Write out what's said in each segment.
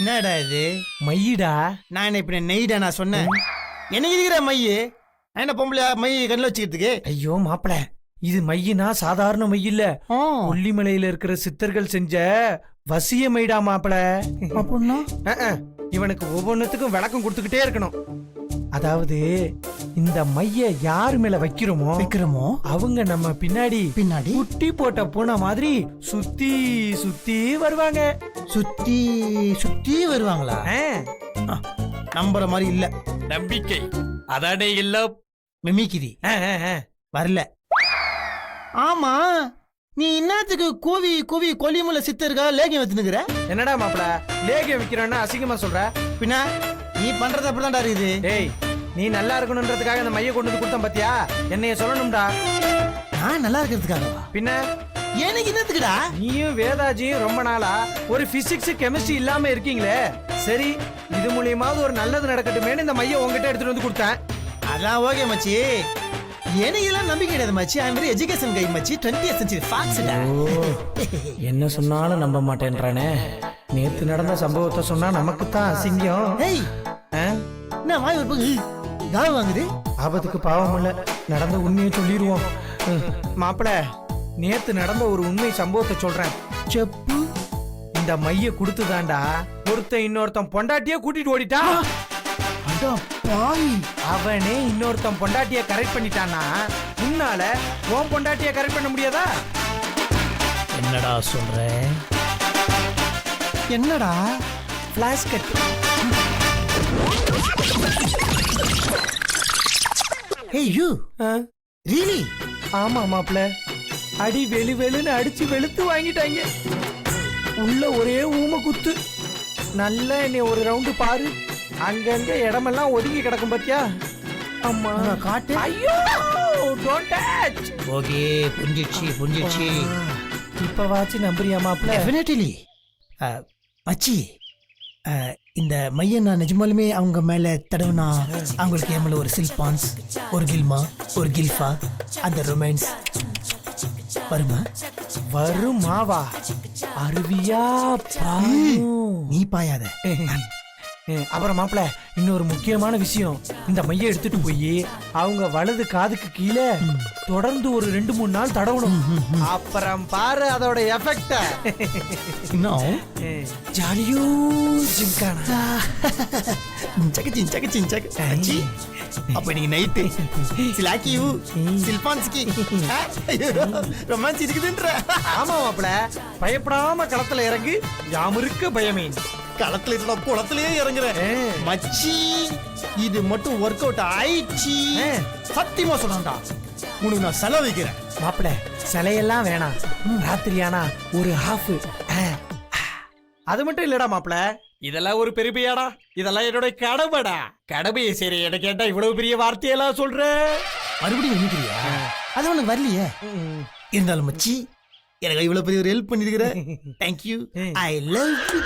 என்னடா இது? மையிடா. நான் என்ன இப்ப நெய்டா நான் சொன்னேன்? எனக்கு இருக்கிற மைய என்ன பொம்பளை மை கண்ணில் வச்சுக்கிறதுக்கு? ஐயோ மாப்பிள, இது மையினா சாதாரண மை இல்ல. கொல்லிமலையில இருக்கிற சித்தர்கள் செஞ்ச வசிய மைடா மாப்பிள. அப்படின்னா இவனுக்கு ஒவ்வொன்னுத்துக்கும் விளக்கம் கொடுத்துக்கிட்டே இருக்கணும். அதாவது இந்த மைய யாரு மேல வைக்கிறோமோ அவங்க நம்ம பின்னாடி குட்டி போட்ட பூனை மாதிரி சுத்தி சுத்தி வருவாங்க. சுத்தி சுத்தி வருவாங்களா? நம்புற மாதிரி இல்ல. நம்பிக்கை அதானே இல்ல. மிமிக்கிரி வரல. ஆமா, நீ என்னத்துக்கு கோவி கோவி கொல்லிமலை சித்தருக்கா லேகியம் வச்சுனுக்குற? என்னடா மாப்பிள, லேகியம் வைக்கிறோன்னா அசிங்கமா சொல்ற? பின்ன நீ பண்றது அப்படிதான்டா இருக்குது. டேய், நீ நல்லா இருக்கணும்ன்றதுக்காக அந்த மைய கொண்டு வந்து கொடுத்தேன் பாத்தியா? என்னைய சொல்லணும்டா. நான் நல்லா இருக்கிறதுக்காகவா? பின்ன எனக்கு என்னத்துக்குடா? நீயும் வேதாஜியும் ரொம்ப நாளா ஒரு பிசிக்ஸ் கெமிஸ்ட்ரி இல்லாம இருக்கீங்களே. சரி, இது மூலியமாவது ஒரு நல்லது நடக்கட்டுமேனு இந்த மைய உங்ககிட்ட எடுத்துட்டு வந்து கொடுத்தேன். அதான் ஓகே மச்சி. எனக்கு இதெல்லாம் நம்பிக்கை கிடையாது மச்சி. ஐ அம் வெரி எஜுகேஷன் கை மச்சி. 20th century ஃபாக்ஸ்டா. என்ன சொன்னாலும் நம்ப மாட்டேன்றானே. நேத்து நடந்த சம்பவத்தை சொன்னா நமக்கு தான் அசிங்கம். ஏய், என்ன வாய் ஒரு காவ வாங்குது? ஆபத்துக்கு பாவம் இல்ல, நடந்த உண்மையை சொல்லிடுவோம். மாப்பிள, நேத்து நடந்த ஒரு உண்மை சம்பவத்தை சொல்றேன். செப்பு. இந்த மைய கொடுத்துதான்டா ஒருத்தன் இன்னொருத்தன் பொண்டாட்டிய கூட்டிட்டு ஓடிட்டா. அவனே இன்னொருத்தன் பொண்டாட்டிய கரெக்ட் பண்ணிட்டானா உன்னால உன் பொண்டாட்டிய கரெக்ட் பண்ண முடியாதா? என்னடா சொல்ற? என்னடா flash cut. Hey you. Really? ஆமா மாப்ள, அடி வெளு வெளுன்னு அடிச்சு வெளுத்து வாங்கிட்டாங்க. உள்ள ஒரே ஊம குத்து. நல்லா என்னை ஒரு ரவுண்டு பாரு. அங்கங்க இடமெல்லாம் ஒதுங்கி கிடக்கும் பாத்தியா? அம்மா காட்டு. ஐயோ, டோன்ட் டச். ஓகே, புரிஞ்சிடுச்சு. இப்ப வாச்சு நம்புறியா மாப்ள? டெஃபினெட்லி. மச்சி, இந்த மையம் நான் நிஜமாலுமே அவங்க மேல தடவுனா அவங்களுக்கு என் மேல ஒரு சில்பான்ஸ், ஒரு கில்மா, ஒரு கில்ஃபா, அந்த ரொமான்ஸ் வருமா? வருமாவா? அருவியா நீ பாயாத. அப்புறம் மாப்பிள, இன்னொரு முக்கியமான விஷயம். இந்த மைய எடுத்துட்டு போய் அவங்க வலது காதுக்கு கீழே தொடர்ந்து ஒரு 2-3 நாள் தடவணும். அப்புறம் பாரு அதோட எஃபெக்ட். ஜாலியோ ஜிம்கானா. அப்ப நீங்க நைட்டு சிலாக்கியூ சில்பான்ஸ்கி ரொமான்ஸ் இருக்குதுன்ற. ஆமா மாப்பிள, பயப்படாம களத்துல இறங்கு. யாமிருக்க பயமே. களத்துல இருந்த குளத்திலேயே இறங்குறேன் மச்சி. இது மட்டும் ஒர்க் அவுட் ஆயிடுச்சு. சத்தியமா சொல்றேன்டா, உனக்கு நான் செலவு வைக்கிறேன். மாப்பிள, சிலையெல்லாம் வேணாம். ராத்திரியானா ஒரு ஹாஃப். அது மட்டும் இல்லடா மாப்பிள, இதெல்லாம் ஒரு பெருமையாடா. இதெல்லாம் என்னோட கடமைடா. கடமையை சரி என கேட்டா இவ்வளவு பெரிய வார்த்தையெல்லாம் சொல்ற. மறுபடியும் நினைக்கிறியா? அது உனக்கு வரலையே. இருந்தாலும் மச்சி, எனக்கு இவ்வளவு பெரிய ஒரு ஹெல்ப் பண்ணிருக்கிற. Thank you. I love you.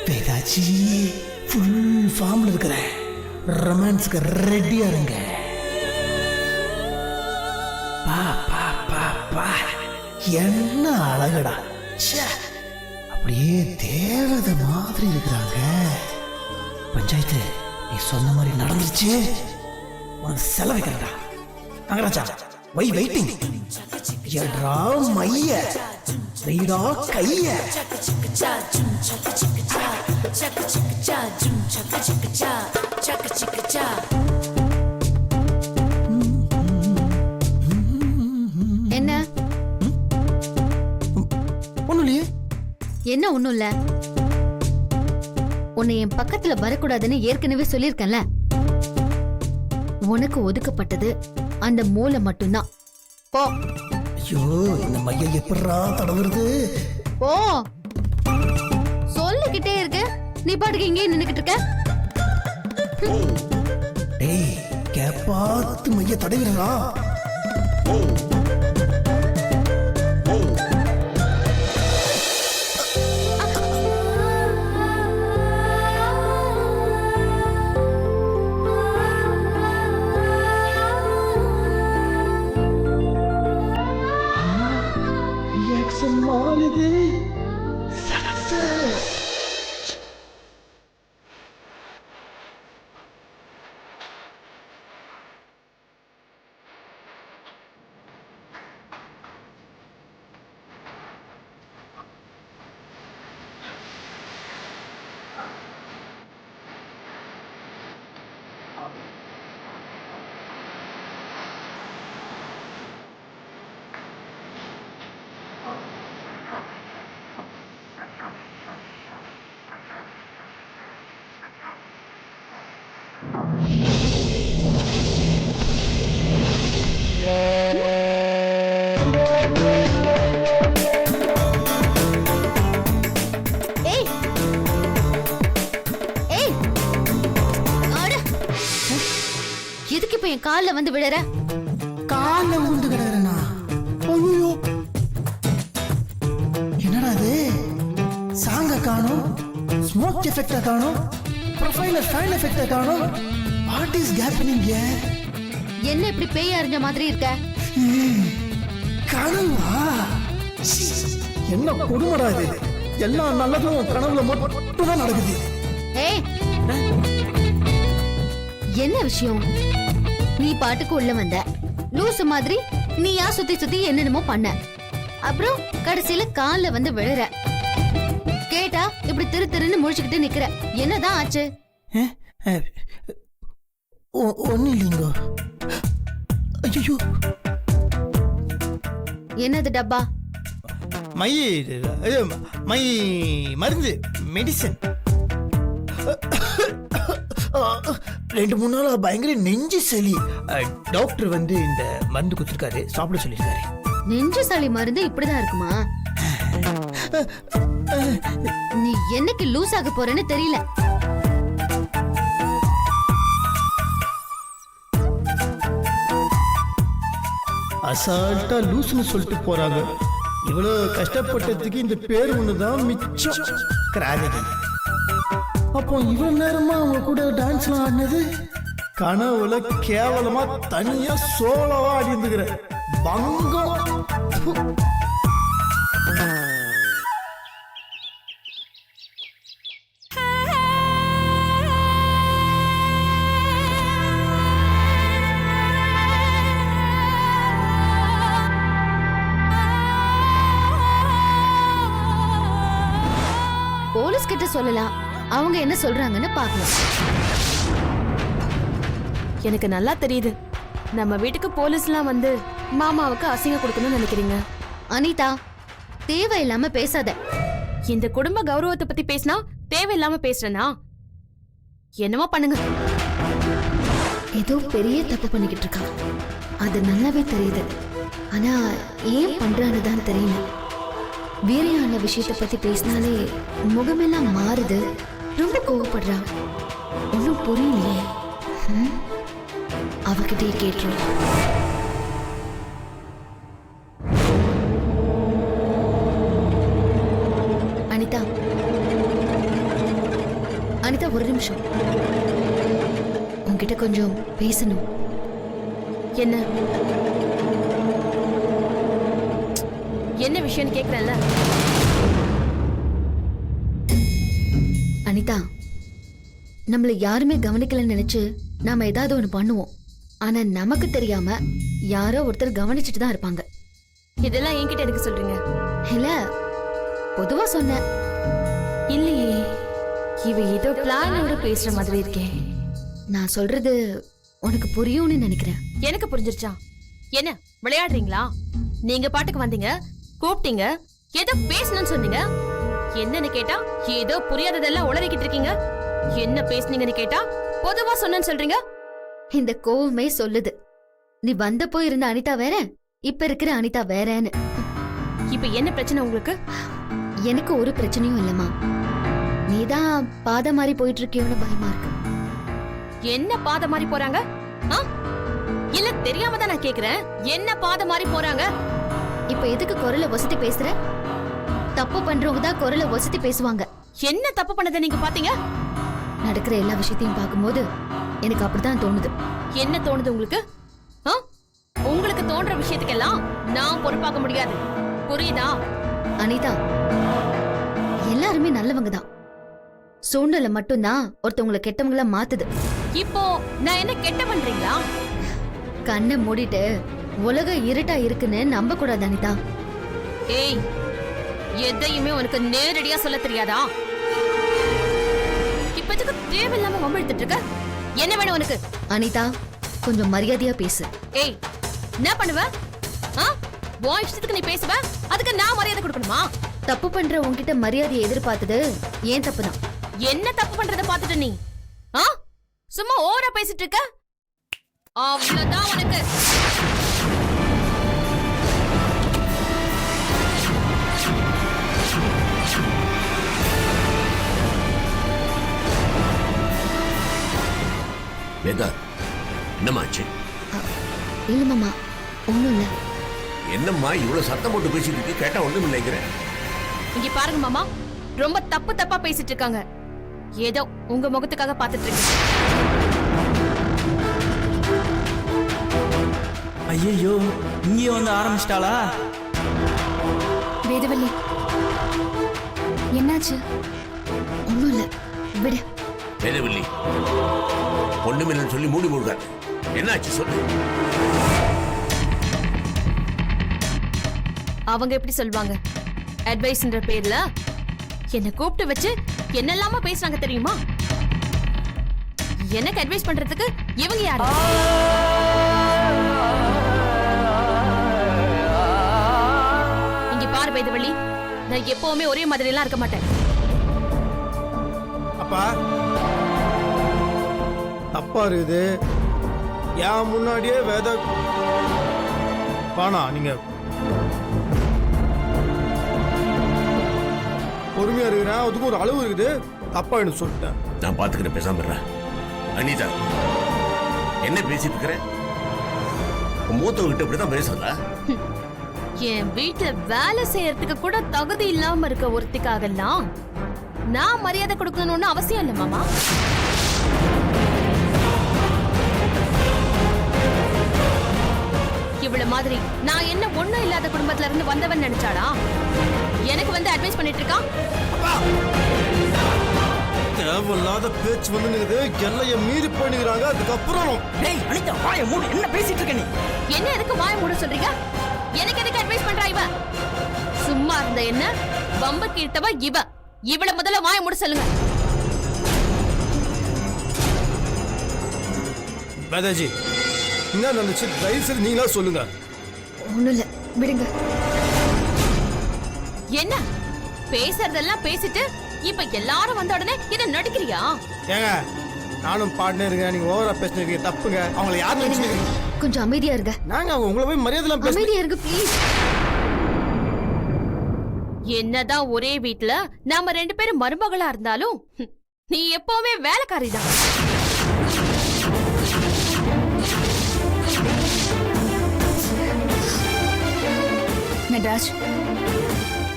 Vedhaji full ஃபார்ம்ல இருக்கிற ரொமான்ஸ்க்கு ரெடியா இருங்க. பா பா பா பா, என்ன அழகடா. அப்படியே தேவதை மாதிரி இருக்கிறாங்க. பஞ்சாயத்து, நீ சொன்ன மாதிரி நடந்துருச்சு. உனக்கு செலவைக்கிறா நாகராஜா. வை வெயிட்டிங். எட்ரா மைய வெயிடா கைய. என்ன ஒண்ணும் இல்லையே. என்ன ஒண்ணும் இல்ல? உன்னை என் பக்கத்துல வரக்கூடாதுன்னு ஏற்கனவே சொல்லிருக்கேன்ல. உனக்கு ஒதுக்கப்பட்டது அந்த மூளை மட்டும்தான். போ. ஐயோ, இந்த மைய எப்படா தடவுறது? போ. சொல்லிக்கிட்டே இருக்க, நீ பாட்டுக்கு இங்கே நின்னுக்கிட்டு இருக்க. டேய், கேப்பாத்து மைய தடவிடுறா. ஏய் ஏய் அட எதுக்கு இப்ப என் கால்ல வந்து விழற? கால உண்டு கிடக்குறேனா? ஐயோ, என்னடா இது? சாங்க காணோம், ஸ்மோக் எஃபெக்ட காணோம், ப்ரொஃபைல ஃபைல் எஃபெக்ட காணோம். What is happening here? என்ன இப்படி பேய் அறிஞ்ச மாதிரி இருக்க? கனவா? சீ, என்ன கொடுமடா இது? எல்லா நல்லதும் கனவுல மட்டும் தான் நடக்குது. ஏய் என்ன விஷயம்? நீ பாட்டுக்கு உள்ள வந்த லூசு மாதிரி நீயா சுத்தி சுத்தி என்னென்னமோ பண்ண, அப்புறம் கடைசியில கால்ல வந்து விழுற. கேட்டா இப்படி திரு திருன்னு முழிச்சுக்கிட்டு நிக்கிற. என்னதான் ஆச்சு? ஒன்னும் இல்லைங்கோ. ஐயோ, என்னது டப்பா? மை மை மருந்து, மெடிசன். 2-3 நாளா பயங்கர நெஞ்சு சளி. டாக்டர் வந்து இந்த மருந்து கொடுத்துருக்காரு, சாப்பிட சொல்லியிருக்காரு. நெஞ்சு சளி மருந்து இப்படிதான் இருக்குமா? நீ என்னைக்கு லூஸ் ஆக போறேன்னு தெரியல. அசால்ட்டா லூஸ்னு சொல்லிட்டு போறாங்க. இவ்வளவு கஷ்டப்பட்டதுக்கு இந்த பேர் ஒண்ணுதான் மிச்சம். கிராவிட்டி. அப்போ இவ்வளவு நேரமா அவங்க கூட டான்ஸ்லாம் ஆடினது கனவுல கேவலமா தனியா சோலவா ஆடி இருந்துக்கிற பங்கம். போலீஸ் கிட்ட சொல்லலாம், அவங்க என்ன சொல்றாங்கன்னு பாக்கலாம். எனக்கு நல்லா தெரியுது, நம்ம வீட்டுக்கு போலீஸ்லாம் வந்து மாமாவுக்கு அசிங்கம் கொடுக்கணும்னு நினைக்கிறீங்க. அனிதா, தேவையில்லாம பேசாத. இந்த குடும்ப கௌரவத்தை பத்தி பேசினா தேவையில்லாம பேசுறேனா? என்னமோ பண்ணுங்க. ஏதோ பெரிய தப்பு பண்ணிக்கிட்டு இருக்கா, அது நல்லாவே தெரியுது. ஆனா ஏன் பண்றான்னு தான் தெரியல. வீரையான விஷயத்தை பத்தி பேசினாலே முகமெல்லாம் மாறுது, ரொம்ப கோவப்படுறா. ஒன்னும் புரியலையே. அவகிட்டே கேட்டுரும். அனிதா, அனிதா ஒரு நிமிஷம், உன்கிட்ட கொஞ்சம் பேசணும். என்ன என்ன விஷயம்னு கேக்குறேன்ல. அனிதா, நம்மள யாருமே கவனிக்கலன்னு நினைச்சு நாம ஏதாவது ஒண்ணு பண்ணுவோம். ஆனா நமக்கு தெரியாம யாரோ ஒருத்தர் கவனிச்சுட்டு தான் இருப்பாங்க. இதெல்லாம் என்கிட்ட எதுக்கு சொல்றீங்க? இல்ல, பொதுவா சொன்னேன். இல்லையே, இவ ஏதோ பிளானோட பேசுற மாதிரி இருக்கே. நான் சொல்றது உனக்கு புரியும்னு நினைக்கிறேன். எனக்கு புரிஞ்சிருச்சா? என்ன விளையாடுறீங்களா? நீங்க பாட்டுக்கு வந்தீங்க, கூப்பிட்டீங்க, ஏதோ பேசணும்னு சொன்னீங்க. என்னன்னு கேட்டா ஏதோ புரியாததெல்லாம் உளறிக்கிட்டு இருக்கீங்க. என்ன பேசுனீங்கன்னு கேட்டா பொதுவா சொன்னேன்னு சொல்றீங்க. இந்த கோவமே சொல்லுது, நீ வந்தப்போ இருந்த அனிதா வேற, இப்ப இருக்கிற அனிதா வேறன்னு. இப்ப என்ன பிரச்சனை உங்களுக்கு? எனக்கு ஒரு பிரச்சனையும் இல்லம்மா. நீதான் பாத மாதிரி போயிட்டு இருக்கியோன்னு பயமா இருக்கு. என்ன பாத மாதிரி போறாங்க? இல்ல தெரியாம தான் நான் கேக்குறேன். என்ன பாத மாதிரி போறாங்க? இப்ப எதுக்கு குரலை வசதி பேசுற? தப்பு பண்றவங்க தான் குரலை வசதி பேசுவாங்க. என்ன தப்பு பண்ணதை நீங்க பாத்தீங்க? நடக்கிற எல்லா விஷயத்தையும் பார்க்கும்போது எனக்கு அப்படிதான் தோணுது. என்ன தோணுது உங்களுக்கு? உங்களுக்கு தோன்ற விஷயத்துக்கெல்லாம் நான் பொறுப்பாக்க முடியாது, புரியுதா? அனிதா, எல்லாருமே நல்லவங்க தான். சூழ்நிலை மட்டும்தான் ஒருத்தவங்களை கெட்டவங்கள மாத்துது. இப்போ நான் என்ன கெட்ட பண்றீங்களா? கண்ணை மூடிட்டு உலகம் இருட்டா இருக்குன்னு நம்ப கூடாது அனிதா. ஏய், எதையுமே உனக்கு நேரடியா சொல்ல தெரியாதா? இப்பதுக்கு தேவையில்லாம வம்பிழுத்துட்டு இருக்க. என்ன வேணும் உனக்கு? அனிதா, கொஞ்சம் மரியாதையா பேசு. ஏய், என்ன பண்ணுவ? உன் இஷ்டத்துக்கு நீ பேசுவ, அதுக்கு நான் மரியாதை கொடுக்கணுமா? தப்பு பண்ற உன்கிட்ட மரியாதையை எதிர்பார்த்தது ஏன் தப்புதான். என்ன தப்பு பண்றத பாத்துட்டு நீ சும்மா ஓவரா பேசிட்டு இருக்க. அவ்வளவுதான் உனக்கு. வேதா, என்னமாச்சு? இல்ல மாமா, ஒண்ணும் இல்ல. என்னம்மா இவ்வளவு சத்தம் போட்டு பேசிட்டு இருக்கு? கேட்டா ஒண்ணும் இல்லைங்கிறேன். இங்க பாருங்க மாமா, ரொம்ப தப்பா பேசிட்டு இருக்காங்க. ஏதோ உங்க முகத்துக்காக பாத்துட்டு இருக்கேன். ஐயோ, இங்கே வந்து ஆரம்பிச்சிட்டாளா? வேதவல்லி, என்னாச்சு? ஒண்ணும் இல்ல, விடு. வேதவல்லி, ஒண்ணுமில்லைன்னு சொல்லி மூடி மூடுகாது. என்னாச்சு சொல்லு. அவங்க எப்படி சொல்வாங்க? அட்வைஸ்ன்ற பேர்ல என்ன கூப்பிட்டு வச்சு என்னெல்லாமா பேசுறாங்க தெரியுமா? எனக்கு அட்வைஸ் பண்றதுக்கு இவங்க யாரு? இங்க பாரு வேதவள்ளி, நான் எப்பவுமே ஒரே மாதிரி எல்லாம் இருக்க மாட்டேன். அப்பா தப்பா இருக்குது. ஏன் முன்னாடியே வேத பானா நீங்க பொறுமையா இருக்கிறேன். அதுக்கு ஒரு அளவு இருக்குது. தப்பா எனக்கு சொல்லிட்டேன். நான் பாத்துக்கிறேன், பேசாம இருடா. அனிதா, என்ன பேசிட்டு இருக்கிற? மூத்தவங்கிட்ட இப்படிதான் பேசுறதா? என் வீட்டுல வேலை செய்யறதுக்கு கூட தகுதி இல்லாம இருக்க ஒருத்திக்காகலாம் நான் மரியாதை கொடுக்கணும்னு அவசியம் இல்ல மாமா. இவ்வளவு மாதிரி நான் என்ன ஒண்ணும் இல்லாத குடும்பத்துல இருந்து வந்தவன் நினைச்சாளா எனக்கு வந்து அட்வைஸ் பண்ணிட்டு இருக்கான்? தேவையில்லாத பேச்சு வந்து எல்லைய மீறி பண்ணிக்கிறாங்க. அதுக்கப்புறம் டேய் அனிதா, வாயை மூடு. என்ன பேசிட்டு இருக்க நீ? என்ன எதுக்கு வாய மூட சொல்றீங்க? எனக்கு எதுக்கு அட்வைஸ் பண்றா இவ? சும்மா இருந்த என்ன வம்ப கீழ்த்தவ இவ. இவள முதல்ல வாய மூட சொல்லுங்க. வேதாஜி, என்ன நடந்துச்சு? தயவு செய்து நீங்களா சொல்லுங்க. ஒண்ணும் இல்ல, விடுங்க. என்ன பேசுறதெல்லாம் பேசிட்டு இப்ப எல்லாரும் வந்த உடனே இத நடிக்கிறியா? ஏங்க, நானும் பாட்னே இருக்கேன். நீங்க ஓவரா பேசுறீங்க, தப்புங்க. அவங்களை யார் நினைச்சுக்கிறீங்க? கொஞ்சம் அமைதியா இருங்க. நாங்க அவங்க உங்களை போய் மரியாதை பேச. அமைதியா இருங்க ப்ளீஸ். என்னதான் ஒரே வீட்ல நாம 2 பேரும் மருமகளா இருந்தாலும் நீ எப்பவுமே வேலைக்காரிதான். நட்ராஜ்,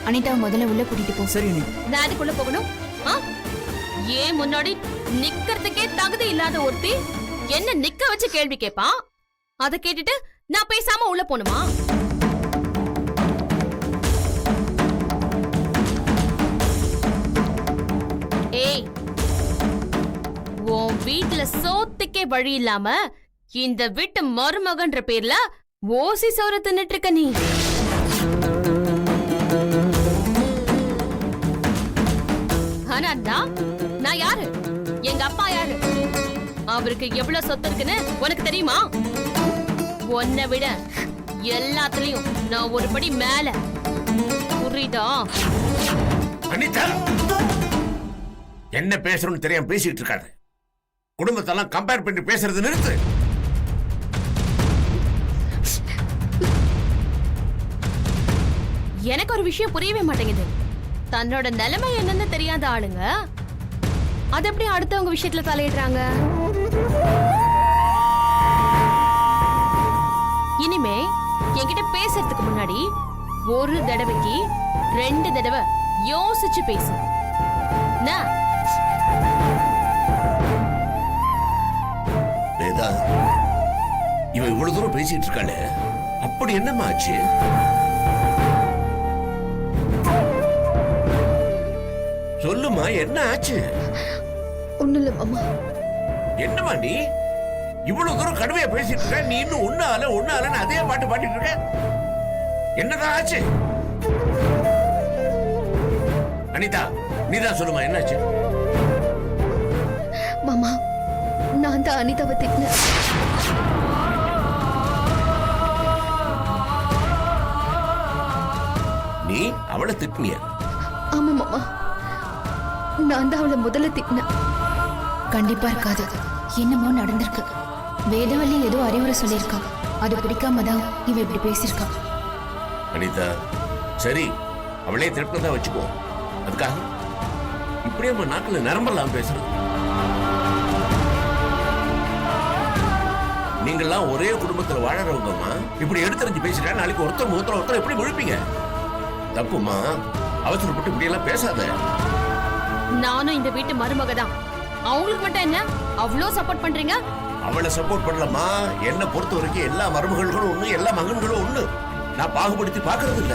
அனிதா முதல்ல உள்ள கூட்டிட்டு போ. சரி நீ. நான் அதுக்குள்ள போகணும்? ஆ? ஏன் முன்னாடி நிக்கிறதுக்கே தகுதி இல்லாத ஒருத்தி என்ன நிக்க வச்சு கேள்வி கேட்பான்? அத கேட்டுட்டு நான் பேசாம உள்ள போணுமா? ஏய், உன் வீட்டுல சோத்துக்கே வழி இல்லாம இந்த வீட்டு மருமகன்ற பேர்ல ஓசி சோற தின்னுட்டு இருக்க நீ. ஆனா நான் யாரு? எங்க அப்பா யாரு? அவருக்கு எவ்வளவு சொத்து இருக்குன்னு உனக்கு தெரியுமா? உன்னை விட எல்லாத்துலயும் நான் ஒரு படி மேல. புரியுதா? அனிதா, என்ன பேசணும்னு தெரியாம பேசிட்டு இருக்காது. குடும்பத்தெல்லாம் கம்பேர் பண்ணி பேசுறது நிறுத்து. எனக்கு ஒரு விஷயம் புரியவே மாட்டேங்குது. தன்னோட நிலைமை என்னன்னு தெரியாத ஆளுங்க அது எப்படி அடுத்தவங்க விஷயத்துல தலையிடுறாங்க? இனிமே என்கிட்ட பேசுறதுக்கு முன்னாடி ஒரு தடவைக்கு 2 தடவை யோசிச்சு பேசு. வேதா, இவ இவ்வளவு தூரம் பேசிட்டு இருக்காளே, அப்படி என்னம்மா ஆச்சு? சொல்லுமா, என்ன ஆச்சு? ஒண்ணும் இல்ல மாமா. என்னம்மா நீ இவ்வளவு தூரம் கடுமையா பேசிட்டு இருக்க? நீ இன்னும் ஒண்ணு அதே பாட்டு பாடிட்டு இருக்க. என்னதான் ஆச்சு? அனிதா, நீதான் சொல்லுமா, என்னாச்சு? மாமா, நான் தான் அனிதாவை திட்டினேன். நீ அவளை திட்டினிய? ஆமா மாமா, நான் தான் அவளை முதல்ல திட்டினேன். கண்டிப்பா இருக்காது. என்னமோ நடந்திருக்கு. வேதவள்ளி ஏதோ அறிவுரை சொல்லியிருக்கா. அது பிடிக்காம தான் இவ இப்படி பேசியிருக்கா. அனிதா, சரி அவளே திருப்பதான் வச்சுக்கோ. அதுக்காக இப்படியே நம்ம நாட்டுல நரம்பெல்லாம் பேசுறது. நீங்கெல்லாம் ஒரே குடும்பத்துல வாழறவங்கம்மா. இப்படி எடுத்தறிஞ்சு பேசிட்டா நாளைக்கு ஒருத்தர் எப்படி முழிப்பீங்க? தப்புமா, அவசரப்பட்டு இப்படி எல்லாம் பேசாத. நானும் இந்த வீட்டு மருமக தான். அவங்களுக்கு மட்டும் என்ன அவ்வளோ சப்போர்ட் பண்றீங்க? அவளை சப்போர்ட் பண்ணலமா. என்ன பொறுத்த வரைக்கும் எல்லா மருமகள்களும் ஒண்ணு, எல்லா மகன்களும் ஒண்ணு. நான் பாகுபடுத்தி பாக்குறது இல்ல.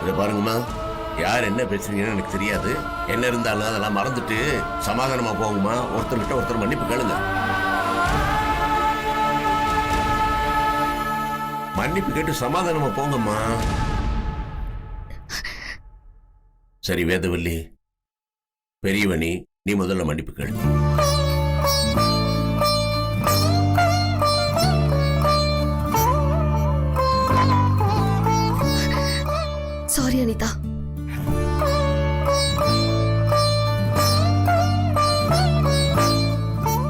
இத பாருங்கம்மா, யார் என்ன பேசுறீங்கன்னு எனக்கு தெரியாது. என்ன இருந்தாலும் அதெல்லாம் மறந்துட்டு சமாதானமா போகுமா. ஒருத்தர்கிட்ட ஒருத்தர் மன்னிப்பு கேளுங்க. மன்னிப்பு கேட்டு சமாதானமா போங்கம்மா. சரி வேதவல்லி, பெரியவனி, நீ முதல்ல மன்னிப்பு கேளு. சாரி அனிதா.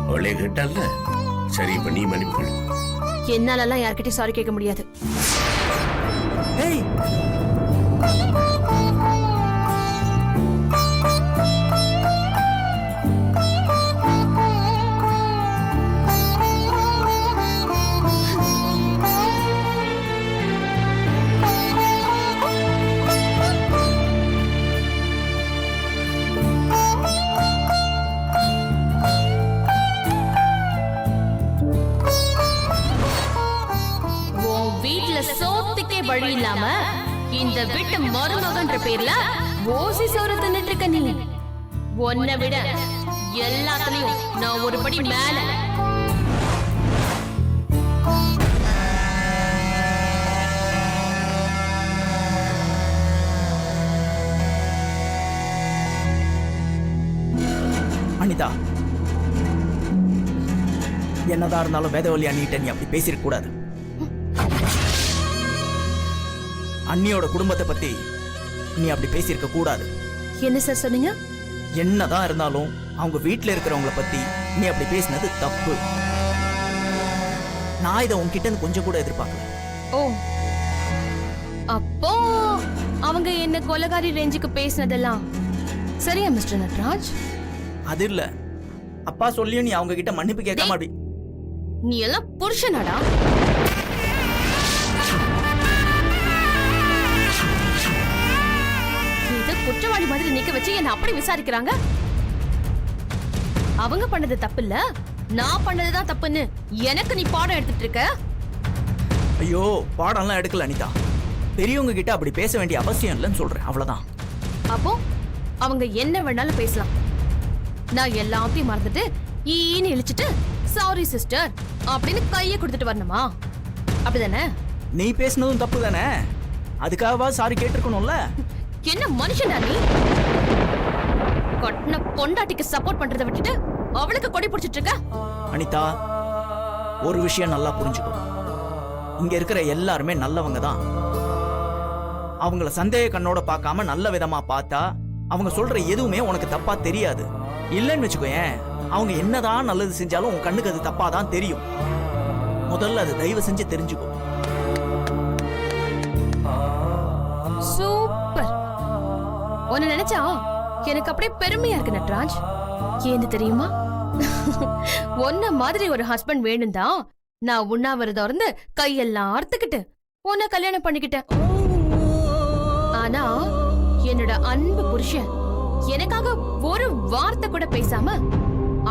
அவளே கேட்டால. சரி, இப்ப நீ மன்னிப்பு கேளு. என்னாலலாம் யார்கிட்டயும் சாரி கேட்க முடியாது. ஏய், சோத்துக்கே வழி இல்லாம இந்த வீட்டு மருமகன்ற பேர்ல ஓசி சோறு தின்னுட்டு இருக்க நீ. உன்னை விட எல்லாத்துலயும் நான் ஒரு படி மேல. அனிதா, என்னதான் இருந்தாலும் வேதவள்ளி அண்ணிட்ட நீ அப்படி பேசிருக்க கூடாது. அண்ணியோட குடும்பத்தை பத்தி நீ அப்படி பேசியிருக்க கூடாது. என்ன சார் சொன்னீங்க? என்னதான் இருந்தாலும் அவங்க வீட்டுல இருக்கிறவங்கள பத்தி நீ அப்படி பேசினது தப்பு. நான் இதை உன்கிட்ட கொஞ்சம் கூட எதிர்பார்க்கல. ஓ, அப்போ அவங்க என்ன கொலகாரி ரேஞ்சுக்கு பேசினதெல்லாம் சரியா மிஸ்டர் நட்ராஜ்? அது இல்ல, அப்பா சொல்லியும் நீ அவங்க கிட்ட மன்னிப்பு கேட்காம அப்படி. நீ எல்லாம் புருஷனாடா. குற்றவாளி மாதிரி நிக்க வச்சு என்ன அப்படி விசாரிக்கிறாங்க. அவங்க பண்ணது தப்பு இல்ல, நான் பண்ணதுதான் தப்புன்னு எனக்கு நீ பாடம் எடுத்துட்டு இருக்க. ஐயோ, பாடம்லாம் எடுக்கல அனிதா. பெரியவங்க கிட்ட அப்படி பேச வேண்டிய அவசியம் இல்லைன்னு சொல்றேன், அவ்வளவுதான். அப்போ அவங்க என்ன வேணாலும் பேசலாம். நான் எல்லாத்தையும் மறந்துட்டு ஈன்னு இழிச்சிட்டு சாரி சிஸ்டர் அப்படின்னு கையை கொடுத்துட்டு வரணுமா? அப்படிதானே? நீ பேசினதும் தப்பு தானே, அதுக்காகவா சாரி கேட்டிருக்கணும்ல. என்ன மனுஷனா நீ? கொட்டின பொண்டாட்டிக்கு சப்போர்ட் பண்றதை விட்டுட்டு அவளுக்கு கொடி பிடிச்சிட்டு இருக்க. அனிதா, ஒரு விஷயம் நல்லா புரிஞ்சுக்கோ. இங்க இருக்கிற எல்லாருமே நல்லவங்க தான். அவங்கள சந்தேக கண்ணோட பார்க்காம நல்ல விதமா பார்த்தா அவங்க சொல்ற எதுவுமே உனக்கு தப்பா தெரியாது. இல்லைன்னு வச்சுக்கோயேன், அவங்க என்னதான் நல்லது செஞ்சாலும் உன் கண்ணுக்கு அது தப்பா தான் தெரியும். முதல்ல அது தயவு செஞ்சு தெரிஞ்சுக்கோ. சூப்பர். உன்னை நினைச்சா எனக்கு அப்படியே பெருமையா இருக்கு நட்ராஜ். ஏன்னு தெரியுமா? உன்ன மாதிரி ஒரு ஹஸ்பண்ட் வேணும் தான் நான் உண்ணாவிரதம் இருந்து கையெல்லாம் அறுத்துக்கிட்டு உன்னை கல்யாணம் பண்ணிக்கிட்டேன். ஆனா என்னோட அன்பு புருஷன் எனக்காக ஒரு வார்த்தை கூட பேசாம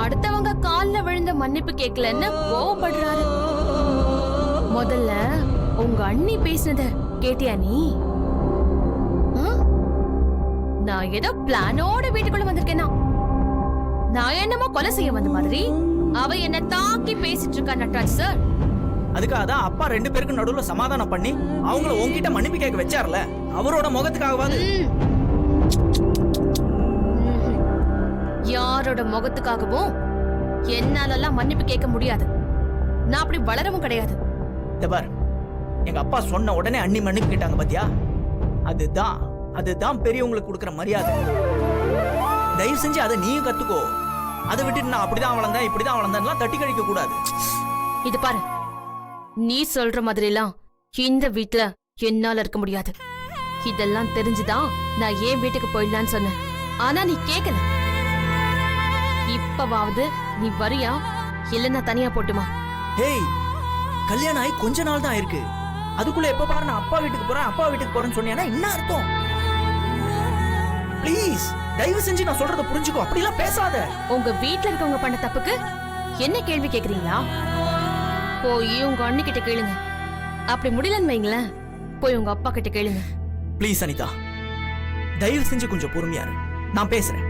அடுத்தவங்க கால்ல விழுந்த மன்னிப்பு கேட்கலன்னு கோவப்படுறாரு. முதல்ல உங்க அண்ணி பேசினத கேட்டியா நீ? நான் ஏதோ பிளானோட வீட்டுக்குள்ள வந்திருக்கேனா? நான் என்னமோ கொலை செய்ய வந்த மாதிரி அவ என்ன தாக்கி பேசிட்டு இருக்கா நட்ராஜ் சார். அதுக்காக தான் அப்பா 2 பேருக்கு நடுவுல சமாதானம் பண்ணி அவங்கள உன்கிட்ட மன்னிப்பு கேட்க வச்சார்ல. அவரோட முகத்துக்காகவாது. யாரோட முகத்துக்காகவும் என்னாலெல்லாம் மன்னிப்பு கேட்க முடியாது. நான் அப்படி வளரவும் கிடையாது. பார், எங்க அப்பா சொன்ன உடனே அண்ணி மன்னிப்பு கேட்டாங்க பாத்தியா? அதுதான் அதுதான் பெரியவங்களுக்கு கொடுக்குற மரியாதை. தயவு செஞ்சு அதை நீயும் கத்துக்கோ. அதை விட்டுட்டு நான் அப்படிதான் வளர்ந்தேன் இப்படிதான் வளர்ந்தேன்லாம் தட்டி கழிக்க கூடாது. இது பாரு, நீ சொல்ற மாதிரி எல்லாம் இந்த வீட்ல என்னால இருக்க முடியாது. இதெல்லாம் தெரிஞ்சுதான் நான் ஏன் வீட்டுக்கு போயிடலான்னு சொன்னேன். ஆனா நீ கேக்கல. இப்பவாவது நீ வரியா இல்ல நான் தனியா போட்டுமா? ஹேய், கல்யாணம் ஆகி கொஞ்ச நாள் தான் இருக்கு. அதுக்குள்ள எப்ப பாரு நான் அப்பா வீட்டுக்கு போறேன்னு சொன்னேன்னா என்ன அர்த்தம்? ப்ளீஸ் தயவு செஞ்சு நான் சொல்றத புரிஞ்சுக்கோ. அப்படிலாம் பேசாத. உங்க வீட்ல இருக்கவங்க பண்ண தப்புக்கு என்ன கேள்வி கேக்குறீங்களா? போய் உங்க அண்ணி கிட்ட கேளுங்க. அப்படி முடியலன்னு வைங்களேன், போய் உங்க அப்பா கிட்ட கேளுங்க. ப்ளீஸ் அனிதா, தயவு செஞ்சு கொஞ்சம் பொறுமையா இரு. நான் பேசுறேன்.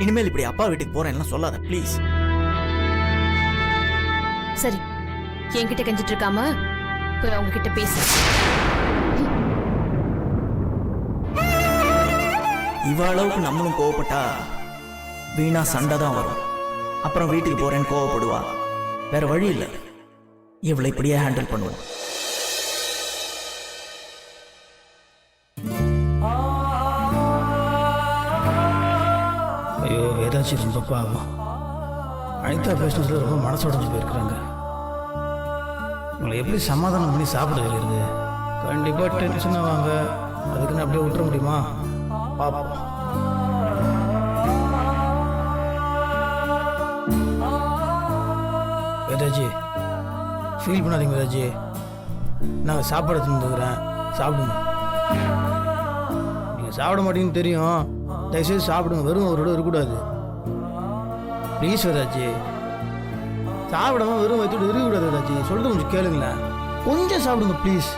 இனிமேல் இப்படி அப்பா வீட்டுக்கு போறேன்லாம் சொல்லாத ப்ளீஸ். சரி, என்கிட்ட கெஞ்சிட்டு இருக்காம போய் அவங்க கிட்ட பேசு. இவ அளவுக்கு நம்மளும் கோவப்பட்டா வீணா சண்டை தான் வரும். அப்புறம் வீட்டுக்கு போறேன்னு கோவப்படுவா. வேற வழி இல்லை, இவளை இப்படியே ஹேண்டில் பண்ணுவோம். ஐயோ, ஏதாச்சும் ரொம்ப பாவம். அனிதா பேசினதுல ரொம்ப மனசு உடஞ்சு போயிருக்கிறாங்க. உங்களை எப்படி சமாதானம் பண்ணி சாப்பிட வைக்கிறது? கண்டிப்பாக டென்ஷன் ஆவாங்க. அதுக்குன்னு அப்படியே விட்டுற முடியுமா? பாப்போம். வேதாஜி, ஃபீல் பண்ணாதீங்க வேதாஜி. நாங்கள் சாப்பாடு தந்துக்கிறேன், சாப்பிடுங்க. நீங்கள் சாப்பிட மாட்டீங்கன்னு தெரியும். தயவுசெய்து சாப்பிடுங்க. வெறும் அவரோட இருக்கக்கூடாது. ப்ளீஸ் வேதாஜி, சாப்பிடாம வெறும் வச்சுட்டு இருக்கக்கூடாது வேதாஜி. சொல்லிட்டு கொஞ்சம் கேளுங்களேன். கொஞ்சம் சாப்பிடுங்க ப்ளீஸ்.